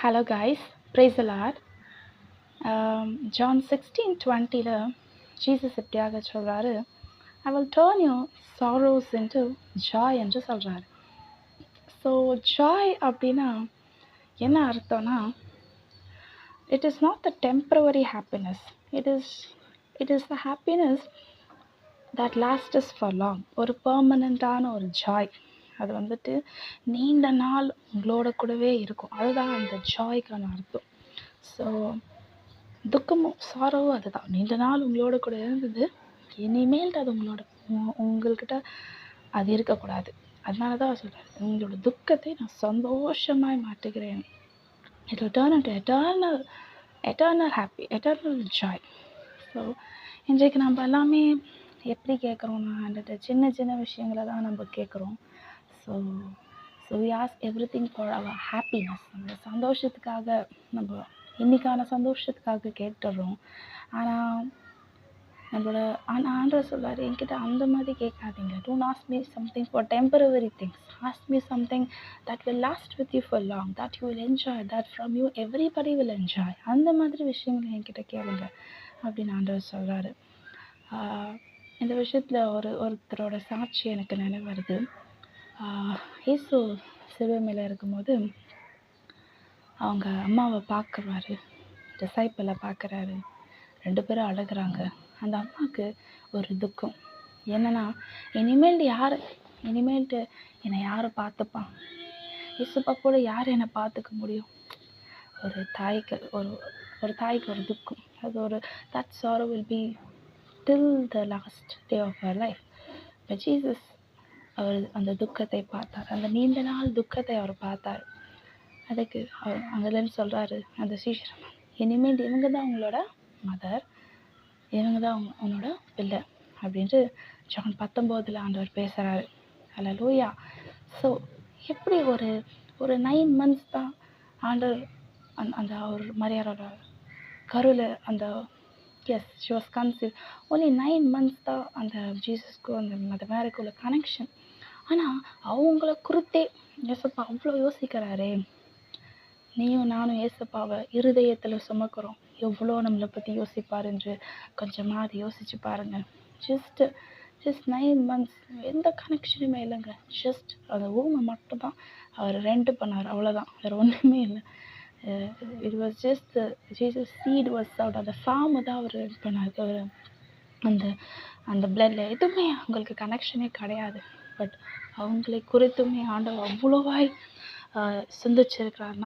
Hello guys, praise the Lord. John 16:20 Jesus எப்படியாக சொல்றாரு, I will turn your sorrows into joy என்று சொல்றாரு. So Joy அப்படின்னா என்ன அர்த்தம்னா, it is not the temporary happiness, it is the happiness that lasts for long. ஒரு பெர்மனண்டான ஒரு Joy, அது வந்துட்டு நீண்ட நாள் உங்களோட கூடவே இருக்கும். அதுதான் அந்த ஜாய்க்கான அர்த்தம். ஸோ துக்கமும் சாரோவும் அதுதான், நீண்ட நாள் உங்களோட கூட இருந்தது, இனிமேல் அது உங்கள்கிட்ட அது இருக்கக்கூடாது. அதனால தான் சொல்கிறேன், உங்களோட துக்கத்தை நான் சந்தோஷமாய் மாற்றுகிறேன். It will turn into eternal happy, eternal joy. So இன்றைக்கு நம்ம எல்லாமே எப்படி கேட்குறோம்னா, அந்த சின்ன சின்ன விஷயங்களை தான் நம்ம கேட்குறோம். So we ask everything for our happiness. நம்ம சந்தோஷத்துக்காக, நம்ம இன்னைக்கான சந்தோஷத்துக்காக கேட்டுடுறோம். ஆனால் நம்மளோட ஆண்டவர் சொல்றாரு, என்கிட்ட அந்த மாதிரி கேட்காதீங்க. Don't ask me something for temporary things. Ask me something that will last with you for long, that you will enjoy, that from you everybody will enjoy. அந்த மாதிரி விஷயங்களை என்கிட்ட கேளுங்க அப்படின்னு ஆண்டவர் சொல்றாரு. இந்த விஷயத்தில் ஒருத்தரோட சாட்சி எனக்கு நினைவு வருது. இயேசு சிலுவை மேலே இருக்கும்போது அவங்க அம்மாவை பார்க்குறாரு, டிசைப்பிளை பார்க்குறாரு, 2 பேரும் அழுகிறாங்க. அந்த அம்மாவுக்கு ஒரு துக்கம் என்னன்னா, இனிமேல்ட்டு என்னை யார் பார்த்துப்பான், இயேசுப்பா கூட யார் என்னை பார்த்துக்க முடியும். ஒரு தாய்க்கு ஒரு துக்கம். அது that sorrow will be till the last day of her life. But Jesus, அவர் அந்த துக்கத்தை பார்த்தார், அந்த நீண்ட நாள் துக்கத்தை அவர் பார்த்தார். அதுக்கு அவர் அங்கேருந்து சொல்கிறாரு அந்த சீஷர், இனிமேல் இவங்க தான் உங்களோட மதர், இவங்க தான் உன்னோட பிள்ளை அப்படின்ட்டு ஜான் 19 ஆண்டவர் பேசுகிறாரு. ஹல்லேலூயா. ஸோ எப்படி ஒரு 9 months தான் ஆண்டவர் அந்த ஒரு மரியாரோட கருவில் அந்த she was conceived. only 9 months தான் அந்த ஜீசஸ்க்கும் அந்த மேரிக்குள்ள கனெக்ஷன். ஆனால் அவங்கள குறித்தே ஏசப்பா அவ்வளோ யோசிக்கிறாரே. நீயும் நானும் ஏசப்பாவை இருதயத்தில் சுமக்கிறோம், எவ்வளோ நம்மளை பற்றி யோசிப்பார் என்று கொஞ்சமாக அதை யோசிச்சு பாருங்கள். ஜஸ்ட் 9 months, எந்த கனெக்ஷனுமே இல்லைங்க. ஜஸ்ட் அந்த ஊமை மட்டும்தான் அவர் ரெண்டு பண்ணார், அவ்வளோதான், வேறு ஒன்றுமே இல்லை. It was just Jesus seat was out. அந்த ஃபார்மை தான் அவர் இது பண்ணார். அந்த பிளட்ல எதுவுமே அவங்களுக்கு கனெக்ஷனே கிடையாது. பட் அவங்களை குறித்துமே ஆண்டவர் அவ்வளோவாய் சிந்திச்சிருக்கிறார்.